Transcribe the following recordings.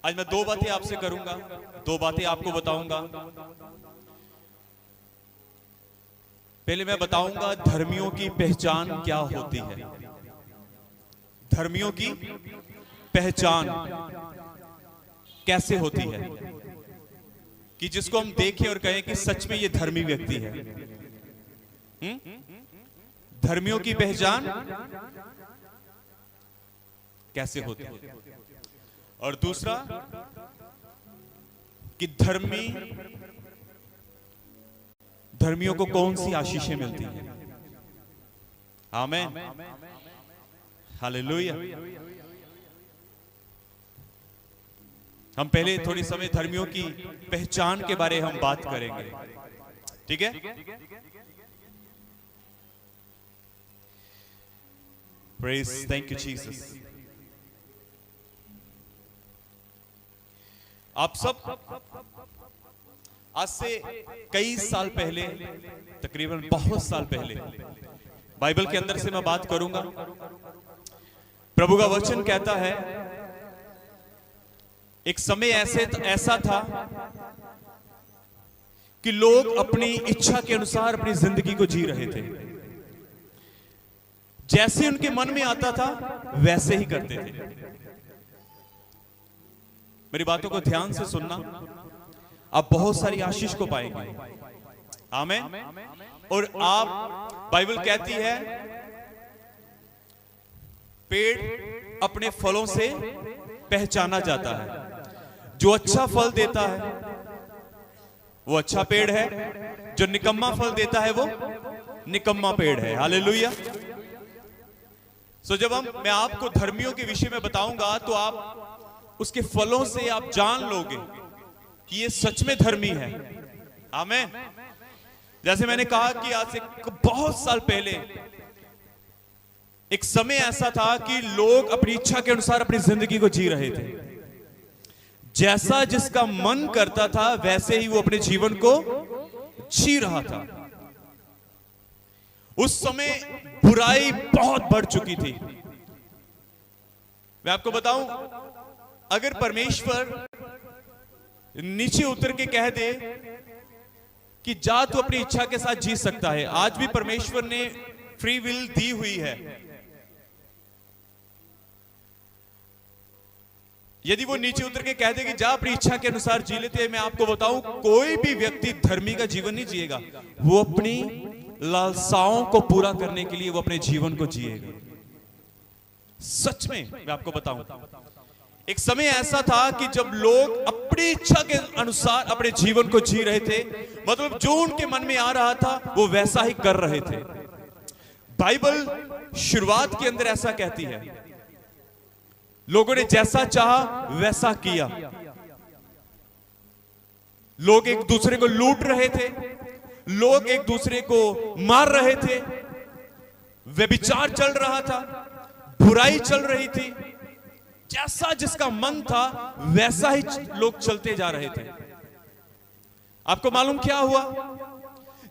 आज मैं दो बातें आपसे करूंगा, दो बातें आपको बताऊंगा। पहले मैं बताऊंगा धर्मियों की पहचान क्या होती है। धर्मियों की पहचान कैसे होती है कि जिसको हम देखें और कहें कि सच में ये धर्मी व्यक्ति है। धर्मियों की पहचान कैसे होती है। और दूसरा कि धर्मियों को कौन सी आशीषें मिलती हैं। आमीन, हालेलुया। हम पहले थोड़ी समय धर्मियों की पहचान के बारे हम बात करेंगे, ठीक है। Praise, thank you Jesus. आप सब आज से कई साल पहले, तकरीबन बहुत साल पहले, बाइबल के अंदर से मैं बात करूंगा। प्रभु का वचन कहता है एक समय ऐसा था कि लोग अपनी इच्छा के अनुसार अपनी जिंदगी को जी रहे थे। जैसे उनके मन में आता था वैसे ही करते थे। मेरी बातों को ध्यान से सुनना, आप बहुत सारी आशीष को पाएंगे। आमीन। और आप, बाइबल कहती है पेड़ अपने फलों से पहचाना जाता है। जो अच्छा फल देता है वो अच्छा पेड़ है, जो निकम्मा फल देता है वो निकम्मा पेड़ है। हालेलुया। सो जब मैं आपको धर्मियों के विषय में बताऊंगा तो आप उसके फलों से आप जान लोगे कि ये सच में धर्मी है। आमीन। जैसे मैंने कहा कि आज से बहुत साल पहले एक समय ऐसा था कि लोग अपनी इच्छा के अनुसार अपनी जिंदगी को जी रहे थे। जैसा जिसका मन करता था वैसे ही वो अपने जीवन को जी रहा था। उस समय बुराई बहुत बढ़ चुकी थी। मैं आपको बताऊं, अगर परमेश्वर नीचे उतर के कह दे कि जा तू अपनी इच्छा के साथ जी सकता है, आज भी परमेश्वर ने फ्री विल दी हुई है। यदि वो नीचे उतर के कह दे कि जा अपनी इच्छा के अनुसार जी लेते, मैं आपको बताऊं कोई भी व्यक्ति धर्मी का जीवन नहीं जिएगा। वो अपनी लालसाओं को पूरा करने के लिए वो अपने जीवन को जिएगा। सच में मैं आपको बताऊं, एक समय ऐसा था कि जब लोग अपनी इच्छा के अनुसार अपने जीवन को जी रहे थे, मतलब जो उनके मन में आ रहा था वो вैसा ही कर रहे थे। बाइबल शुरुआत के अंदर ऐसा कहती है, लोगों ने जैसा चाहा वैसा किया। लोग एक दूसरे को लूट रहे थे, लोग एक दूसरे को मार रहे थे, व्यभिचार चल रहा था, बुराई चल रही थी। जैसा जिसका मन था वैसा ही लोग चलते जा रहे थे। आपको मालूम क्या हुआ?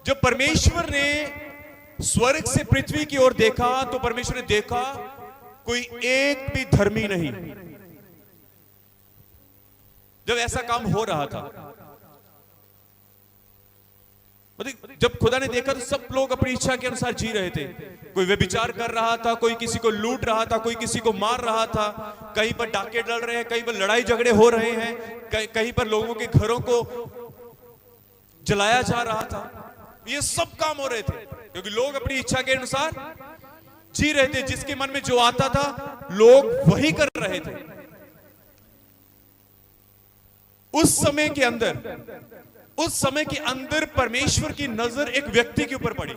जब परमेश्वर ने स्वर्ग से पृथ्वी की ओर देखा तो परमेश्वर ने देखा कोई एक भी धर्मी नहीं। जब ऐसा काम हो रहा था, जब खुदा ने देखा तो सब लोग अपनी इच्छा के अनुसार जी रहे थे। कोई व्यभिचार कर रहा था, कोई किसी को लूट रहा था, कोई किसी को मार रहा था, कहीं पर डाके डल रहे हैं, कहीं पर लड़ाई झगड़े हो रहे हैं, कहीं पर लोगों के घरों को जलाया जा रहा था। ये सब काम हो रहे थे क्योंकि लोग अपनी इच्छा के अनुसार जी रहे थे। जिसके मन में जो आता था लोग वही कर रहे थे। उस समय के अंदर परमेश्वर की नजर एक व्यक्ति के ऊपर पड़ी।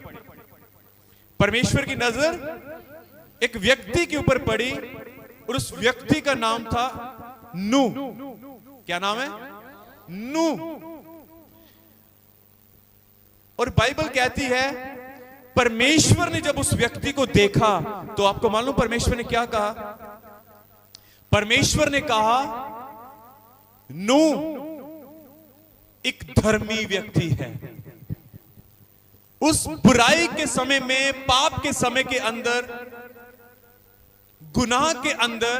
परमेश्वर की नजर एक व्यक्ति के ऊपर पड़ी और उस व्यक्ति का नाम था नूह। क्या नाम है? नूह। और बाइबल कहती है परमेश्वर ने जब उस व्यक्ति को देखा तो आपको मालूम परमेश्वर ने क्या कहा? परमेश्वर ने कहा नूह एक धर्मी व्यक्ति है। उस बुराई के समय में, पाप के समय के अंदर, गुनाह के अंदर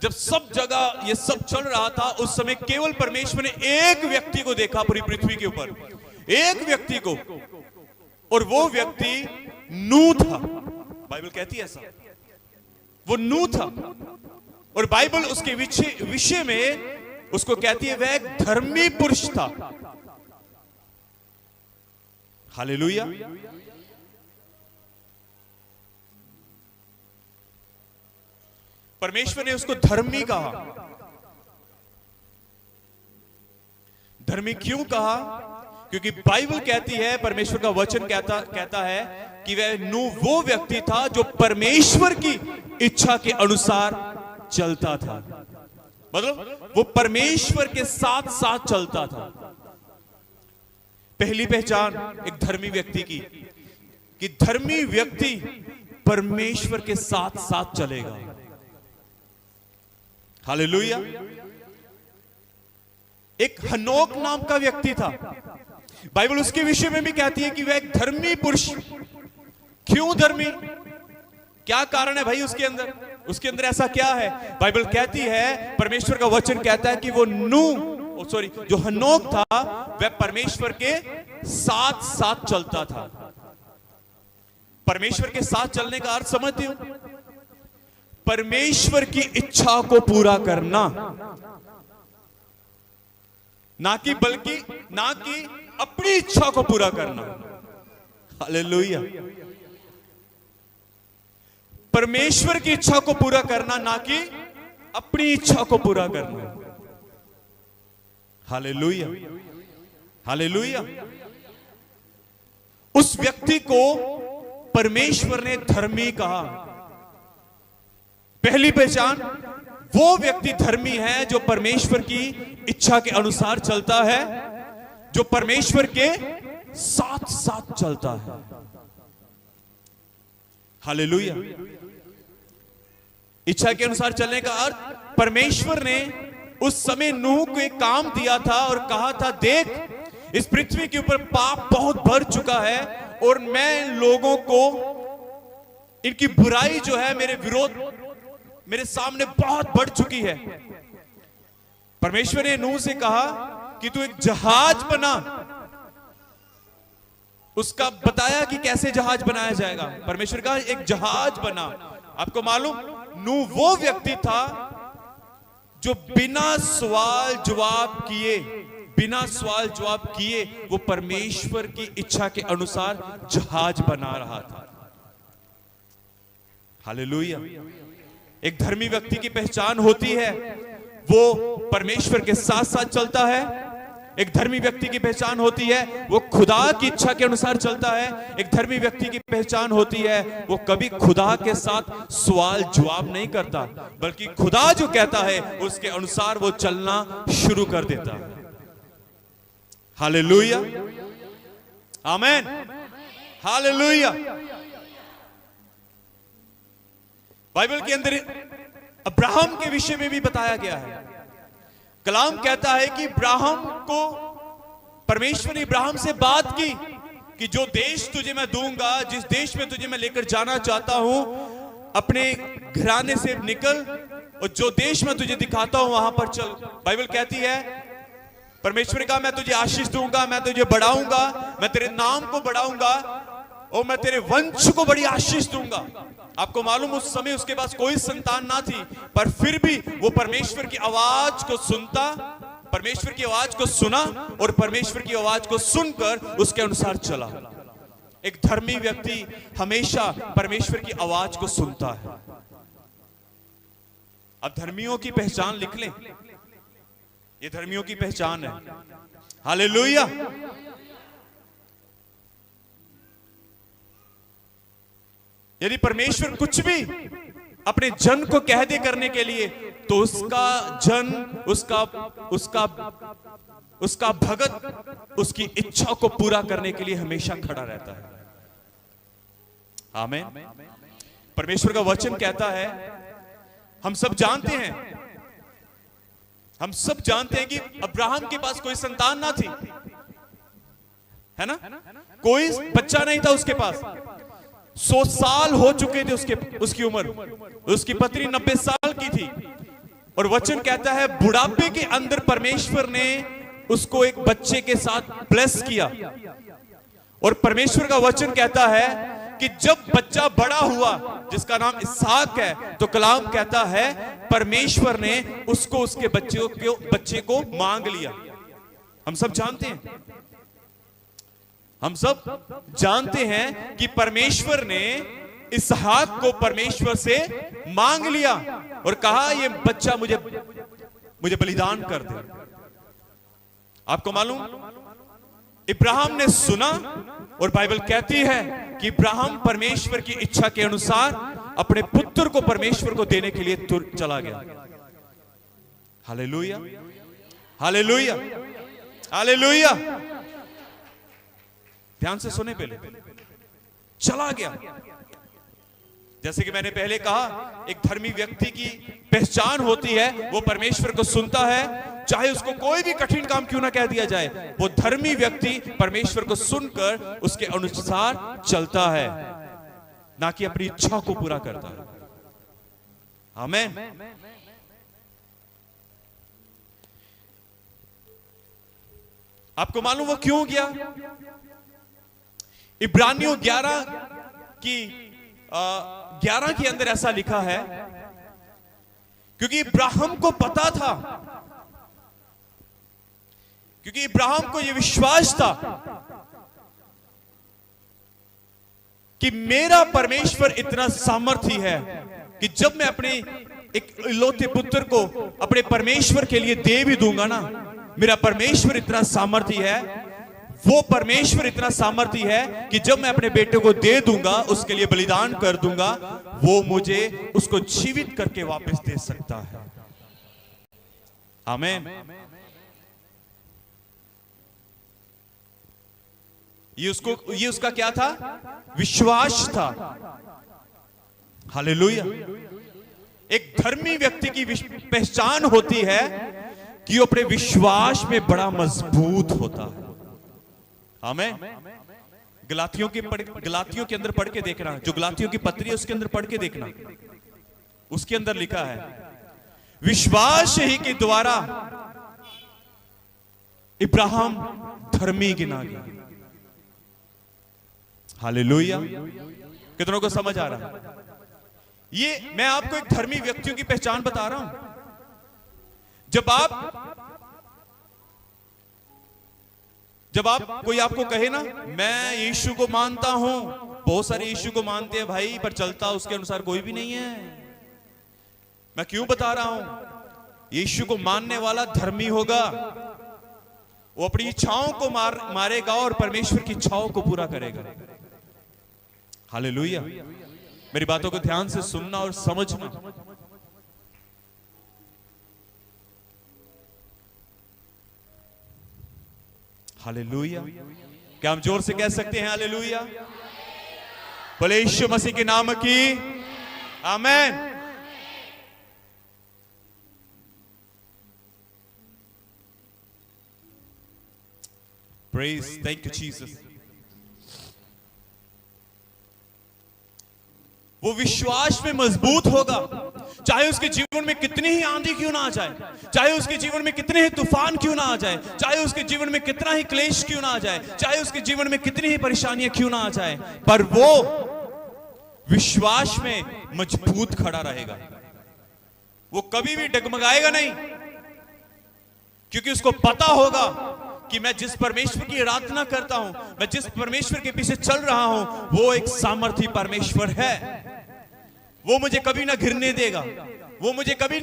जब सब जगह ये सब चल रहा था, उस समय केवल परमेश्वर ने एक व्यक्ति को देखा पूरी पृथ्वी के ऊपर, एक व्यक्ति को, और वो व्यक्ति नूह था। बाइबल कहती है ऐसा, वो नूह था। और बाइबल उसके विषय में उसको कहती है वह एक धर्मी पुरुष था। हालेलुया। परमेश्वर ने उसको धर्मी कहा। धर्मी क्यों कहा? क्योंकि बाइबल कहती है, परमेश्वर का वचन कहता है कि वह नूह वो व्यक्ति था जो परमेश्वर की इच्छा के अनुसार चलता था। मतलब वो परमेश्वर के साथ साथ चलता था। पहली पहचान एक धर्मी व्यक्ति की, कि धर्मी व्यक्ति परमेश्वर के साथ साथ चलेगा। हालेलुया। एक हनोक नाम का व्यक्ति था। बाइबल उसके विषय में भी कहती है कि वह एक धर्मी पुरुष। क्यों धर्मी? क्या कारण है भाई उसके अंदर? उसके अंदर ऐसा क्या है? बाइबल कहती है, परमेश्वर का वचन कहता है कि वो जो हनोक था वह परमेश्वर के साथ साथ चलता था। परमेश्वर के साथ चलने का अर्थ समझते हो? परमेश्वर की इच्छा को पूरा करना, ना कि अपनी इच्छा को पूरा करना। हालेलुया। परमेश्वर की इच्छा को पूरा करना, ना कि अपनी इच्छा को पूरा करना। Hallelujah, hallelujah. उस व्यक्ति को परमेश्वर ने धर्मी कहा। पहली पहचान, वो व्यक्ति धर्मी है जो परमेश्वर की इच्छा के अनुसार चलता है, जो परमेश्वर के साथ साथ चलता है। हालेलुया। इच्छा के अनुसार चलने का अर्थ, परमेश्वर ने उस समय नूह को एक काम दिया था और कहा था, देख इस पृथ्वी के ऊपर पाप बहुत बढ़ चुका है और मैं लोगों को, इनकी बुराई जो है मेरे विरोध, मेरे सामने बहुत बढ़ चुकी है। परमेश्वर ने नूह से कहा कि तू एक जहाज बना। उसका बताया कि कैसे जहाज बनाया जाएगा। परमेश्वर का एक जहाज बना। आपको मालूम, नूह वो व्यक्ति था जो बिना सवाल जवाब किए वो परमेश्वर की इच्छा के अनुसार जहाज बना रहा था। हालेलुया। एक धर्मी व्यक्ति की पहचान होती है, वो परमेश्वर के साथ साथ चलता है। एक धर्मी व्यक्ति की पहचान होती है, वो खुदा की इच्छा के अनुसार चलता है। एक धर्मी व्यक्ति की पहचान होती है, वो कभी खुदा के साथ सवाल जवाब नहीं करता, बल्कि खुदा जो कहता है उसके अनुसार वो चलना शुरू कर देता है। हालेलुया, आमीन, हालेलुया। बाइबल के अंदर अब्राहम के विषय में भी बताया गया है। कलाम कहता है कि इब्राहिम को, परमेश्वर ने इब्राहिम से बात की कि जो देश तुझे मैं दूंगा, जिस देश में तुझे मैं लेकर जाना चाहता हूं, अपने घराने से निकल और जो देश मैं तुझे दिखाता हूं वहां पर चल। बाइबल कहती है, परमेश्वर ने कहा मैं तुझे आशीष दूंगा, मैं तुझे बढ़ाऊंगा, मैं तेरे नाम को बढ़ाऊंगा और मैं तेरे वंश को बड़ी आशीष दूंगा। आपको मालूम, उस समय उसके पास कोई संतान ना थी, पर फिर भी वो परमेश्वर की आवाज को परमेश्वर की आवाज को सुना और परमेश्वर की आवाज को सुनकर उसके अनुसार चला। एक धर्मी व्यक्ति हमेशा परमेश्वर की आवाज को सुनता है। अब धर्मियों की पहचान लिख लें, ये धर्मियों की पहचान है। हालेलुया। यदि परमेश्वर कुछ भी अपने जन को कह दे करने के लिए, तो उसका जन, उसका भगत उसकी इच्छा को पूरा करने के लिए हमेशा खड़ा रहता है। आमीन। परमेश्वर का वचन कहता है, हम सब जानते हैं कि अब्राहम के पास कोई संतान ना थी, है ना? कोई बच्चा नहीं था उसके पास। 100 साल हो चुके थे उसकी उम्र। उसकी पत्नी 90 साल की थी। और वचन कहता है बुढ़ापे के अंदर परमेश्वर ने उसको एक बच्चे के साथ ब्लेस किया। और परमेश्वर का वचन कहता है कि जब बच्चा बड़ा हुआ जिसका नाम इसहाक है, तो कलाम कहता है परमेश्वर ने उसको उसके बच्चे को मांग लिया। हम सब जानते हैं, हम सब जानते हैं कि परमेश्वर ने इसहाक को परमेश्वर से मांग लिया और कहा ये बच्चा मुझे बलिदान कर दे। आपको मालूम, इब्राहिम ने सुना और बाइबल कहती है कि इब्राहिम परमेश्वर की इच्छा के अनुसार अपने पुत्र को परमेश्वर को देने के लिए चला गया। Hallelujah, hallelujah, hallelujah. ध्यान से सुने, पहले चला गया। जैसे कि मैंने पहले कहा, एक धर्मी व्यक्ति की पहचान होती है वो परमेश्वर को सुनता है, चाहे उसको कोई भी कठिन काम क्यों ना कह दिया जाए, वो धर्मी व्यक्ति परमेश्वर को सुनकर उसके अनुसार चलता है, ना कि अपनी इच्छा को पूरा करता है। आमीन। आपको मालूम वो क्यों गया? इब्रानियों 11 के अंदर ऐसा लिखा है, क्योंकि इब्राहिम को पता था, क्योंकि इब्राहिम को यह विश्वास था कि मेरा परमेश्वर इतना सामर्थी है कि जब मैं अपने एक इकलौते पुत्र को अपने परमेश्वर के लिए दे भी दूंगा ना, मेरा परमेश्वर इतना सामर्थी है, वो परमेश्वर इतना सामर्थी है कि जब मैं अपने बेटे को दे दूंगा, उसके लिए बलिदान कर दूंगा, वो मुझे उसको जीवित करके वापस दे सकता है। आमीन। ये उसका क्या था? विश्वास था। हालेलुया। एक धर्मी व्यक्ति की पहचान होती है कि वो अपने विश्वास में बड़ा मजबूत होता है। आमीन। गलातियों के अंदर पढ़ के देखना, जो गलातियों की पत्री है उसके अंदर पढ़ के देखना, उसके अंदर लिखा है विश्वास ही के द्वारा इब्राहिम धर्मी गिना गया। हालेलुया। कितनों को समझ आ रहा है? ये मैं आपको एक धर्मी व्यक्तियों की पहचान बता रहा हूं। जब आप कोई आपको कहे ना मैं यीशु को मानता हूं, बहुत सारे यीशु को मानते हैं भाई, पर चलता उसके अनुसार कोई भी नहीं है। मैं क्यों बता रहा हूं? यीशु को मानने वाला धर्मी होगा, वो अपनी इच्छाओं को मारेगा और परमेश्वर की इच्छाओं को पूरा करेगा। हालेलुया। मेरी बातों को ध्यान से सुनना और समझना। हालेलुया। क्या हम जोर से कह सकते हैं हालेलुया? बोले यीशु मसीह के नाम की आमीन। Praise, thank you Jesus। वो विश्वास में मजबूत होगा, चाहे उसके जीवन में कितनी ही आंधी क्यों ना आ जाए, चाहे उसके जीवन में कितने ही तूफान क्यों ना आ जाए, चाहे उसके जीवन में कितना ही क्लेश क्यों ना आ जाए, चाहे उसके जीवन में कितनी ही परेशानियां क्यों ना आ जाए, पर वो विश्वास में मजबूत खड़ा रहेगा। वो कभी भी डगमगाएगा नहीं, क्योंकि उसको पता होगा कि मैं जिस परमेश्वर की आराधना करता हूं, मैं जिस परमेश्वर के पीछे चल रहा हूं, वो एक सामर्थी परमेश्वर है। वो मुझे कभी ना घिरने देगा, वो मुझे कभी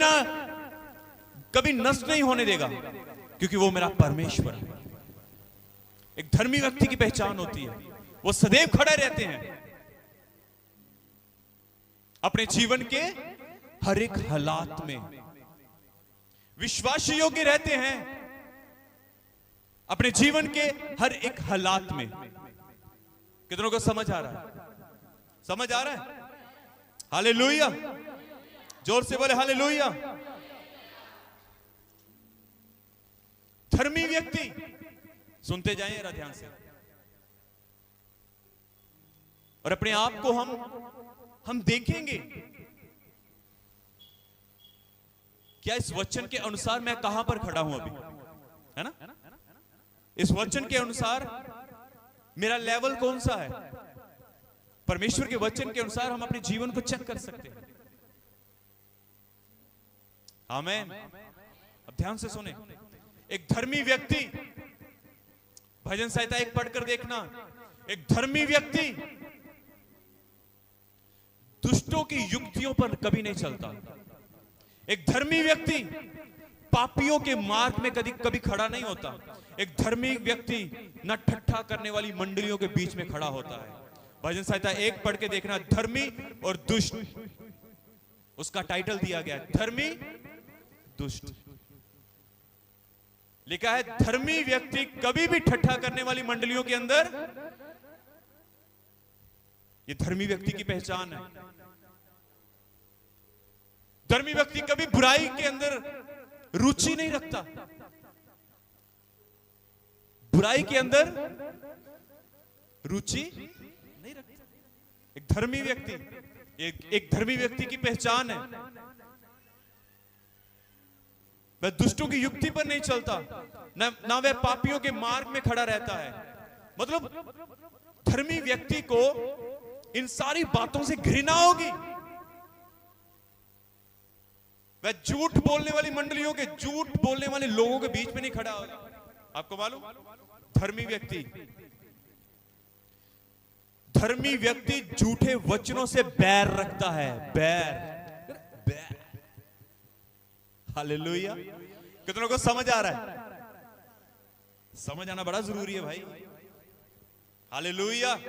नष्ट नहीं होने देगा, क्योंकि वो मेरा परमेश्वर है। एक धर्मी व्यक्ति की पहचान होती है, वो सदैव खड़े रहते हैं, अपने जीवन के हर एक हालात में विश्वास योग्य रहते हैं, अपने जीवन के हर एक हालात में। कितनों को समझ आ रहा है? समझ आ रहा है? हालेलुया। जोर से बोले हालेलुया। धर्मी व्यक्ति, सुनते जाएं जरा ध्यान से, और अपने आप को हम देखेंगे क्या इस वचन के अनुसार मैं कहां पर खड़ा हूं अभी, है ना? इस वचन के अनुसार मेरा लेवल कौन सा है? परमेश्वर के वचन के अनुसार हम अपने जीवन को चेक कर सकते हैं। आमीन। अब ध्यान से सुने। एक धर्मी व्यक्ति, भजन संहिता 1 पढ़कर देखना, एक धर्मी व्यक्ति दुष्टों की युक्तियों पर कभी नहीं चलता। एक धर्मी व्यक्ति पापियों के मार्ग में कभी खड़ा नहीं होता। एक धर्मी व्यक्ति न ठट्ठा करने वाली मंडलियों के बीच में खड़ा होता है। भजन संहिता 1 पढ़ के देखना, धर्मी और दुष्ट, उसका टाइटल दिया गया है, धर्मी दुष्ट। लिखा है धर्मी व्यक्ति कभी भी ठट्ठा करने वाली मंडलियों के अंदर, ये धर्मी व्यक्ति की पहचान है। धर्मी व्यक्ति कभी बुराई के अंदर रुचि नहीं रखता, बुराई के अंदर रुचि नहीं रखता। एक धर्मी व्यक्ति, एक धर्मी व्यक्ति की पहचान है, वह दुष्टों की युक्ति पर नहीं चलता, ना वह पापियों के मार्ग में खड़ा रहता है। मतलब धर्मी व्यक्ति को इन सारी बातों से घृणा होगी। वह झूठ बोलने वाली मंडलियों के, झूठ बोलने वाले लोगों के बीच में नहीं खड़ा होगा। आपको मालूम, धर्मी व्यक्ति झूठे वचनों से बैर रखता है। बैर। हालेलुया। कितनों को समझ आ रहा है? समझ आना बड़ा जरूरी है भाई। हालेलुया।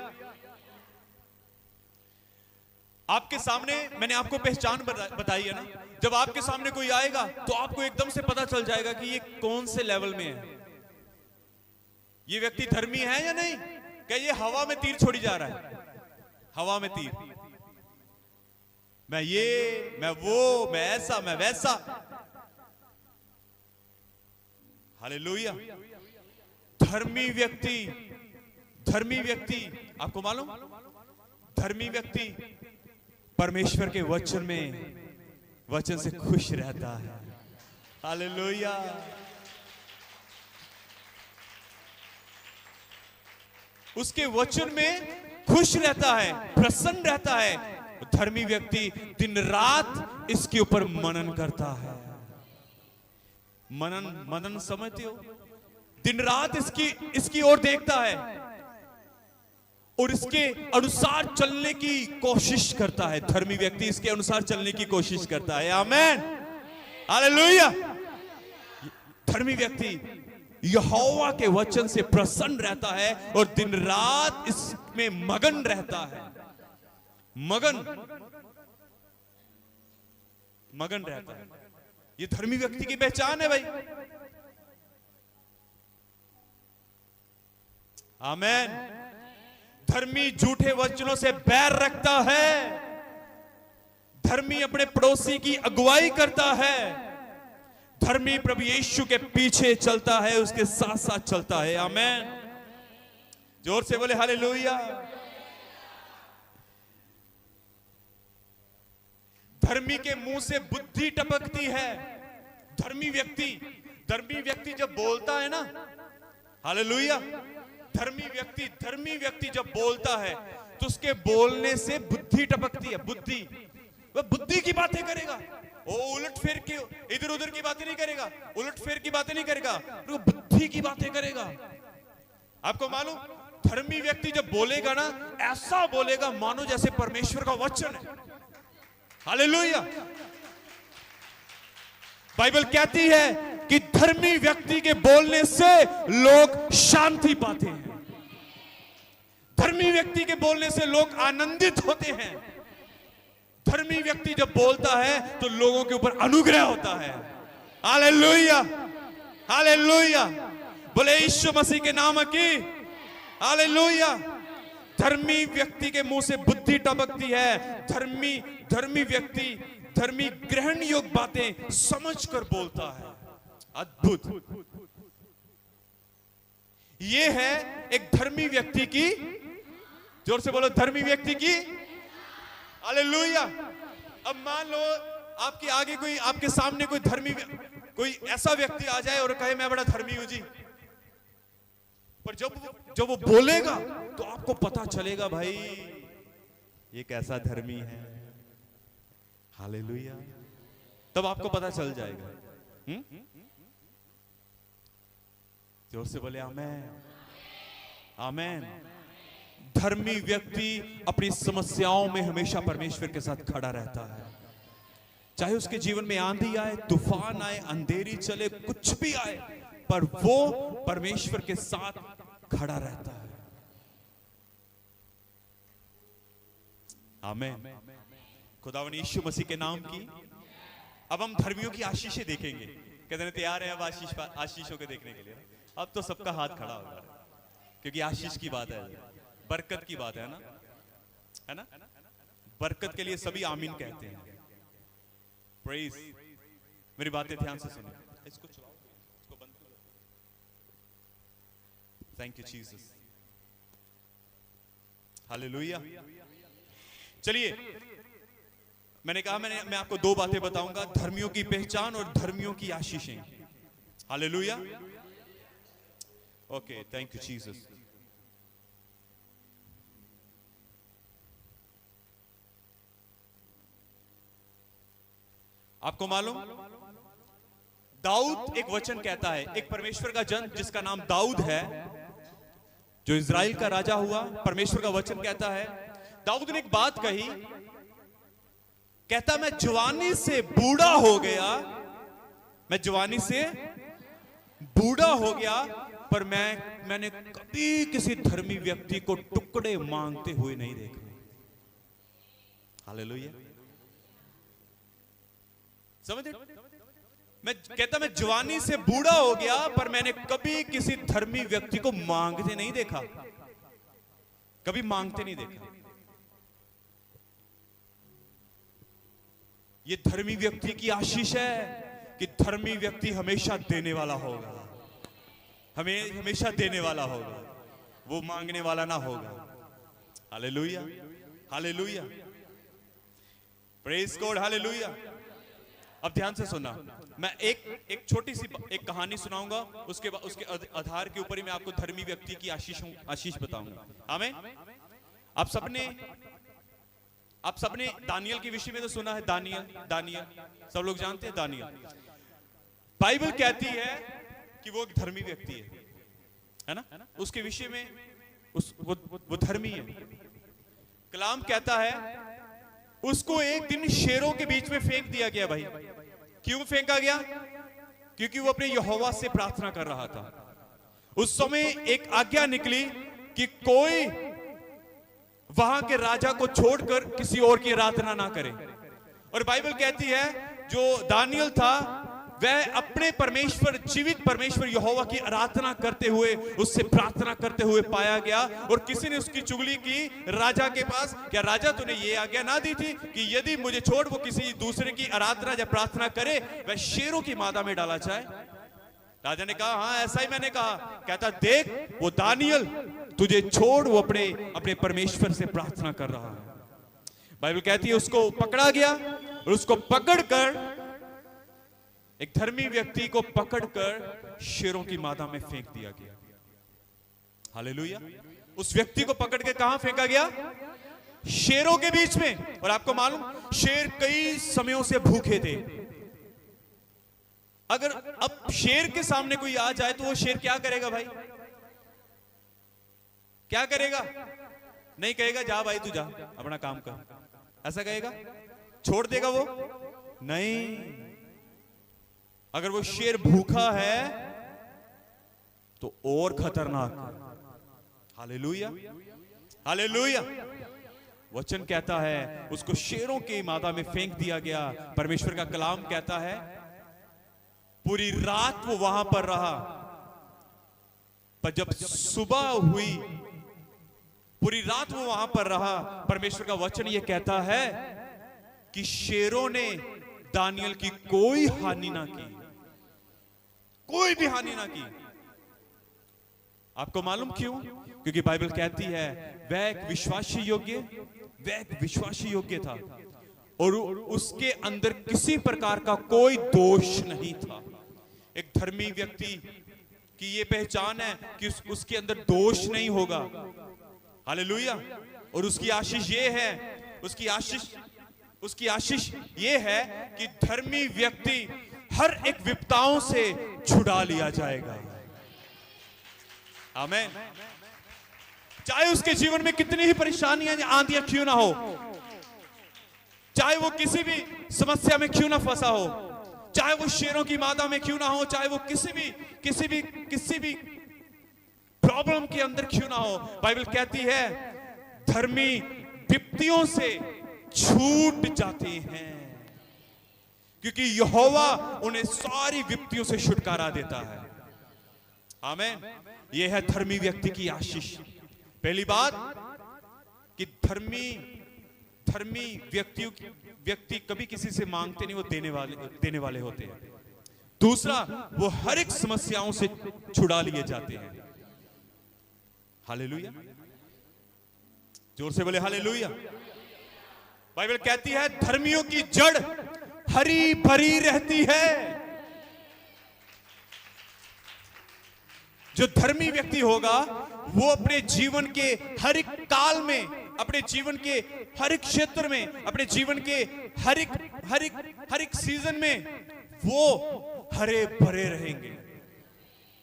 आपके सामने मैंने आपको पहचान बताई है ना। जब आपके सामने कोई आएगा तो आपको एकदम से पता चल जाएगा कि ये कौन से लेवल में है, ये व्यक्ति धर्मी है या नहीं। क्या ये हवा में तीर छोड़ी जा रहा है? हवा में तीर, मैं ये, मैं वो, मैं ऐसा, मैं वैसा। हालेलुया। धर्मी व्यक्ति आपको मालूम, धर्मी व्यक्ति परमेश्वर के वचन से खुश रहता है। हालेलुया। उसके वचन में खुश रहता है, प्रसन्न रहता है। धर्मी व्यक्ति दिन रात इसके ऊपर मनन करता है। मनन समझते हो? दिन रात इसकी ओर देखता है और इसके अनुसार चलने की कोशिश करता है। धर्मी व्यक्ति इसके अनुसार चलने की कोशिश करता है। आमीन। हालेलुया। धर्मी व्यक्ति यहोवा के वचन से प्रसन्न रहता है और दिन रात इसमें मगन रहता है। मगन रहता है। ये धर्मी व्यक्ति की पहचान है भाई। आमीन। धर्मी झूठे वचनों से बैर रखता है। धर्मी अपने पड़ोसी की अगुवाई करता है। धर्मी प्रभु यीशु के पीछे चलता है, उसके साथ साथ चलता है। आमीन। जोर से बोले हालेलुया। धर्मी के मुंह से बुद्धि टपकती है। धर्मी व्यक्ति जब बोलता है ना, हालेलुया, धर्मी व्यक्ति जब बोलता है तो उसके बोलने से बुद्धि टपकती है। बुद्धि, वह बुद्धि की बातें करेगा। वो उलट फेर के इधर उधर की बातें नहीं करेगा, उलट फेर की बातें नहीं करेगा, वो बुद्धि की बातें करेगा। आपको मालूम, धर्मी व्यक्ति जब बोलेगा ना, ऐसा बोलेगा मानो जैसे परमेश्वर का वचन है। हालेलुया। बाइबल कहती है कि धर्मी व्यक्ति के बोलने से लोग शांति पाते हैं। धर्मी व्यक्ति के बोलने से लोग आनंदित होते हैं। धर्मी व्यक्ति जब बोलता है तो लोगों के ऊपर अनुग्रह होता है। हालेलुया। हालेलुया। बोले यीशु मसीह के नाम की हालेलुया। धर्मी व्यक्ति के मुंह से बुद्धि टपकती है। धर्मी व्यक्ति धर्मी ग्रहण योग्य बातें समझकर बोलता है। अद्भुत। ये है एक धर्मी व्यक्ति की, जोर से बोलो, धर्मी व्यक्ति की। हालेलुया। अब मान लो आपके आगे कोई, आपके सामने कोई धर्मी, कोई ऐसा व्यक्ति आ जाए और कहे मैं बड़ा धर्मी हूं जी, पर जब वो बोलेगा तो आपको पता चलेगा भाई ये कैसा धर्मी है। हालेलुया। तब आपको पता चल जाएगा। जोर से बोले आमेन, आमेन। धर्मी व्यक्ति अपनी समस्याओं में हमेशा परमेश्वर के साथ खड़ा रहता है। चाहे उसके जीवन में आंधी आए, तूफान आए, अंधेरी चले, कुछ भी आए, पर वो परमेश्वर के साथ खड़ा रहता है। आमीन। खुदावन यीशु मसीह के नाम की। अब हम धर्मियों की आशीषें देखेंगे। कहते तैयार है अब आशीषों को देखने के लिए? अब तो सबका हाथ खड़ा होगा, क्योंकि आशीष की बात है, बरकत की बात है ना? बरकत के लिए सभी आमीन कहते हैं। प्रेज। मेरी बातें ध्यान से सुनो। इसको चलाओ, इसको बंद करो। Thank you Jesus. हालेलुया। चलिए, मैंने कहा मैं आपको दो बातें बताऊंगा, धर्मियों की पहचान और धर्मियों की आशीषें। Hallelujah. Okay, thank you Jesus. आपको मालूम, दाऊद एक वचन कहता है, एक परमेश्वर का जन जिसका नाम दाऊद है, जो इज़राइल का राजा हुआ, परमेश्वर का वचन कहता है, दाऊद ने एक बात कही, कहता मैं जवानी से बूढ़ा हो गया, मैं जवानी से बूढ़ा हो गया, पर मैंने कभी किसी धर्मी व्यक्ति को टुकड़े मांगते हुए नहीं देखा। हालेलुया। समझे? मैं जवानी से बूढ़ा हो गया, पर मैंने कभी किसी धर्मी व्यक्ति को मांगते नहीं देखा, कभी मांगते नहीं देखा। ये धर्मी व्यक्ति की आशीष है कि धर्मी व्यक्ति हमेशा देने वाला होगा, हमेशा देने वाला होगा, वो मांगने वाला ना होगा। Hallelujah, hallelujah, praise God, hallelujah. अब ध्यान से सुनना, मैं एक छोटी सी एक कहानी सुनाऊंगा, उसके आधार के ऊपर ही मैं आपको धर्मी व्यक्ति की आशीष बताऊंगा। आमीन। आप सबने दानियल के विषय में तो सुना है, दानियल सब लोग जानते हैं। दानियल, बाइबल कहती है कि वो एक धर्मी व्यक्ति है ना? उसके विषय में वो धर्मी है। कलाम कहता है उसको एक दिन शेरों के बीच में फेंक दिया गया। भाई क्यों फेंका गया? क्योंकि वो अपने यहोवा से प्रार्थना कर रहा था। उस समय एक आज्ञा निकली कि कोई वहां के राजा को छोड़कर किसी और की आराधना ना करे। और बाइबल कहती है जो दानियल था वह अपने परमेश्वर, जीवित परमेश्वर यहोवा की आराधना करते हुए, उससे प्रार्थना करते हुए पाया गया। और किसी ने उसकी चुगली की राजा के पास, क्या राजा तूने ये आज्ञा ना दी थी कि यदि मुझे छोड़ वो किसी दूसरे की आराधना या प्रार्थना करे वह शेरों की मादा में डाला जाए? राजा ने कहा हाँ ऐसा ही मैंने कहा। कहता देख वो दानियल तुझे छोड़ वो अपने परमेश्वर से प्रार्थना कर रहा है। बाइबल कहती है उसको पकड़ा गया और उसको पकड़कर, एक धर्मी व्यक्ति को पकड़कर शेरों की मादा में फेंक दिया गया। हालेलुया। उस व्यक्ति को पकड़ के कहां फेंका गया? शेरों के बीच में। और आपको मालूम शेर कई समयों से भूखे थे। अगर अब शेर के सामने कोई आ जाए तो वो शेर क्या करेगा भाई? क्या करेगा? नहीं कहेगा जा भाई तू जा अपना काम कर, ऐसा कहेगा? छोड़ देगा वो? नहीं। अगर वो शेर भूखा है तो और खतरनाक। Hallelujah, hallelujah. वचन कहता है उसको शेरों की मादा में फेंक दिया गया। परमेश्वर का कलाम कहता है पूरी रात वो वहां पर रहा, पर जब सुबह हुई, पूरी रात वो वहां पर रहा। परमेश्वर का वचन ये कहता है कि शेरों ने दानियल की कोई हानि ना की, कोई भी हानि ना की। आपको मालूम क्यों? क्योंकि बाइबल कहती है वह एक विश्वासी योग्य था। और उसके अंदर किसी प्रकार का कोई दोष नहीं था। एक धर्मी व्यक्ति की ये पहचान है कि उसके अंदर दोष नहीं होगा। हालेलुया। और उसकी आशीष ये है, उसकी आशीष ये है कि धर्मी व्यक्ति हर एक विपदाओं से छुड़ा लिया जाएगा। आमीन। चाहे उसके जीवन में कितनी ही परेशानियां आंधियां क्यों ना हो, चाहे वो किसी भी समस्या में क्यों ना फंसा हो, चाहे वो शेरों की मादा में क्यों ना हो, चाहे वो किसी भी प्रॉब्लम के अंदर क्यों ना हो, बाइबल कहती है धर्मी विपत्तियों से छूट जाते हैं, क्योंकि यहोवा उन्हें सारी विपत्तियों से छुटकारा देता है। आमीन। यह है धर्मी व्यक्ति की आशीष। पहली बात कि धर्मी व्यक्ति कभी किसी से मांगते नहीं, वो देने वाले होते हैं। दूसरा, वो हर एक समस्याओं से छुड़ा लिए जाते हैं। हालेलुया। जोर से बोले हालेलुया। बाइबल कहती है धर्मियों की जड़ हरी भरी रहती है। जो धर्मी व्यक्ति होगा वो अपने जीवन के हर एक काल में, अपने जीवन के हर एक क्षेत्र में, अपने जीवन के हर एक सीजन में वो हरे भरे रहेंगे।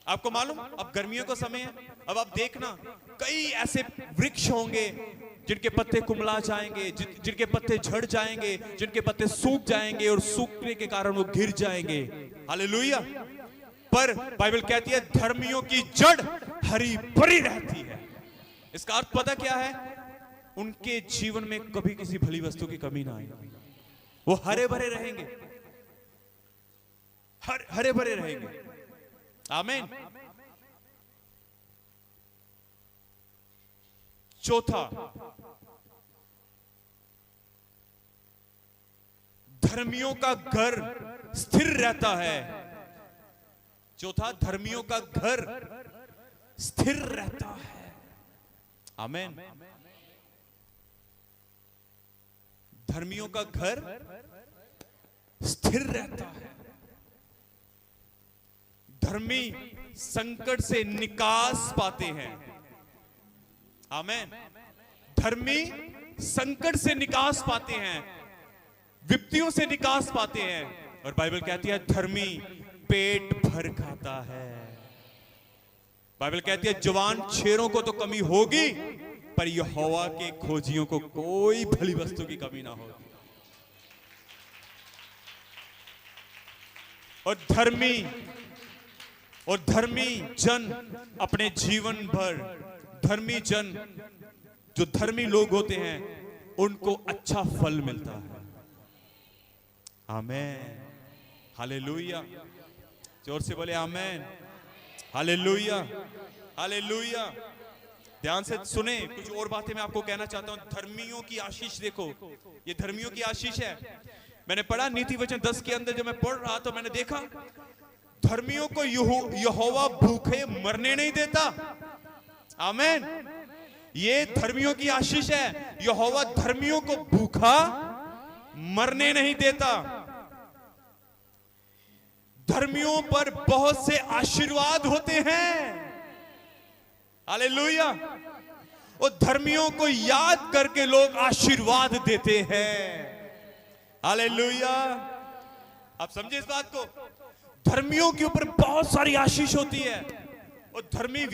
आपको मालूम, अब गर्मियों का समय है, अब आप देखना कई ऐसे वृक्ष होंगे जिनके पत्ते कुमला जाएंगे, जिनके पत्ते झड़ जाएंगे, जिनके पत्ते सूख जाएंगे और सूखने के कारण वो गिर जाएंगे। हालेलुया। पर बाइबल कहती है धर्मियों की जड़ हरी भरी रहती है। इसका अर्थ पता क्या है? उनके जीवन में कभी किसी भली वस्तु की कमी ना आए, वो हरे भरे रहेंगे, हरे भरे रहेंगे। आमीन। चौथा, धर्मियों का घर स्थिर रहता है। चौथा, धर्मियों का घर स्थिर रहता है। आमीन। धर्मियों का घर स्थिर रहता है। धर्मी संकट से निकास पाते हैं। आमीन। धर्मी संकट से निकास पाते हैं, विपत्तियों से निकास पाते हैं। और बाइबल कहती है धर्मी पेट भर खाता है। बाइबल कहती है जवान शेरों को तो कमी होगी, पर यहोवा के खोजियों को कोई भली वस्तु की कमी ना होगी। और धर्मी जन अपने जीवन भर, धर्मी जन जो धर्मी लोग होते हैं उनको अच्छा फल मिलता है। आमीन। हालेलुया। जोर से बोले आमीन। हालेलुया। हालेलुया। ध्यान से सुने, कुछ और बातें मैं आपको कहना चाहता हूं। धर्मियों की आशीष देखो, ये धर्मियों की आशीष है। मैंने पढ़ा नीति वचन 10 के अंदर, जब मैं पढ़ रहा तो मैंने देखा धर्मियों को यहोवा भूखे मरने नहीं देता। आमीन। ये धर्मियों की आशीष है। यहोवा धर्मियों को भूखा मरने नहीं देता। धर्मियों पर बहुत से आशीर्वाद होते हैं। हालेलुया। और धर्मियों को याद करके लोग आशीर्वाद देते हैं। हालेलुया। आप समझे इस बात को? धर्मियों के ऊपर बहुत सारी आशीष होती है। और धर्मी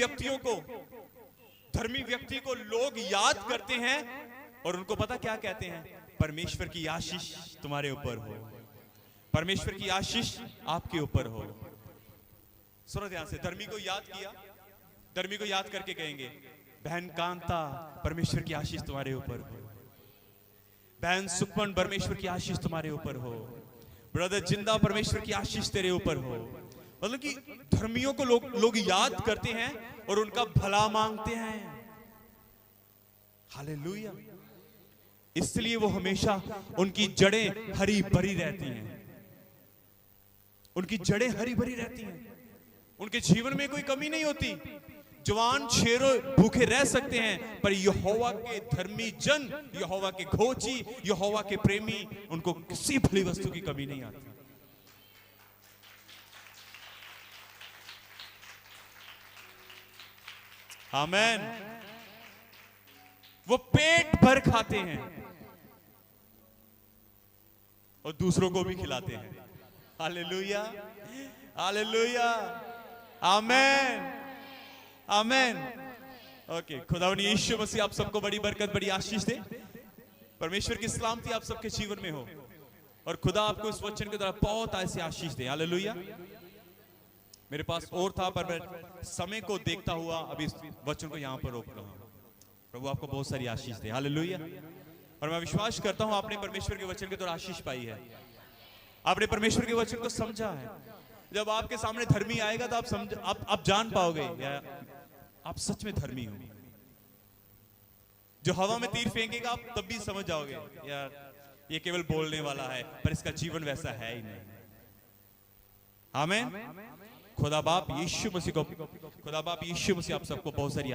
व्यक्ति को लोग याद करते हैं और उनको पता क्या कहते हैं? परमेश्वर की आशीष तुम्हारे ऊपर हो, परमेश्वर की आशीष आपके ऊपर हो। सुनो ध्यान से, धर्मी को याद किया, धर्मी को याद करके कहेंगे बहन कांता परमेश्वर की आशीष तुम्हारे ऊपर हो, बहन सुपन परमेश्वर की आशीष तुम्हारे ऊपर हो, ब्रदर जिंदा परमेश्वर की आशीष तेरे ऊपर हो। मतलब कि धर्मियों को लोग याद करते हैं और उनका भला मांगते हैं। हालेलुया। इसलिए वो हमेशा उनकी जड़ें हरी भरी रहती हैं। उनकी जड़ें हरी भरी रहती हैं, उनके जीवन में कोई कमी नहीं होती। जवान शेरों भूखे रह सकते हैं, पर यहोवा के धर्मी जन, यहोवा के खोजी, यहोवा के प्रेमी, उनको किसी भली वस्तु की कमी नहीं आती। आमेन। वो पेट भर खाते हैं और दूसरों को भी खिलाते हैं। हालेलुया, हालेलुया, आमेन, आमेन। ओके, खुदावंद यीशु मसीह आप सबको बड़ी बरकत, बड़ी आशीष दे। परमेश्वर की सलामती आप सबके जीवन में हो और खुदा आपको इस वचन के द्वारा बहुत ऐसी आशीष दे। हालेलुया। मेरे पास और था, पर मैं समय को देखता हुआ अभी इस वचन को यहां पर रोक रहा हूं। प्रभु आपको बहुत सारी आशीष दे। हालेलुया। और मैं विश्वास करता हूं आपने परमेश्वर के वचन के द्वारा आशीष पाई है, आपने परमेश्वर के वचन को समझा है। जब आपके सामने धर्मी आएगा तो आप जान पाओगे यार आप सच में धर्मी हो। जो हवा में तीर फेंकेगा आप तब भी समझ जाओगे यार ये केवल बोलने वाला है, पर इसका जीवन वैसा है ही नहीं। आमीन। खुदा बाप यीशु मसीह आप सबको बहुत सारी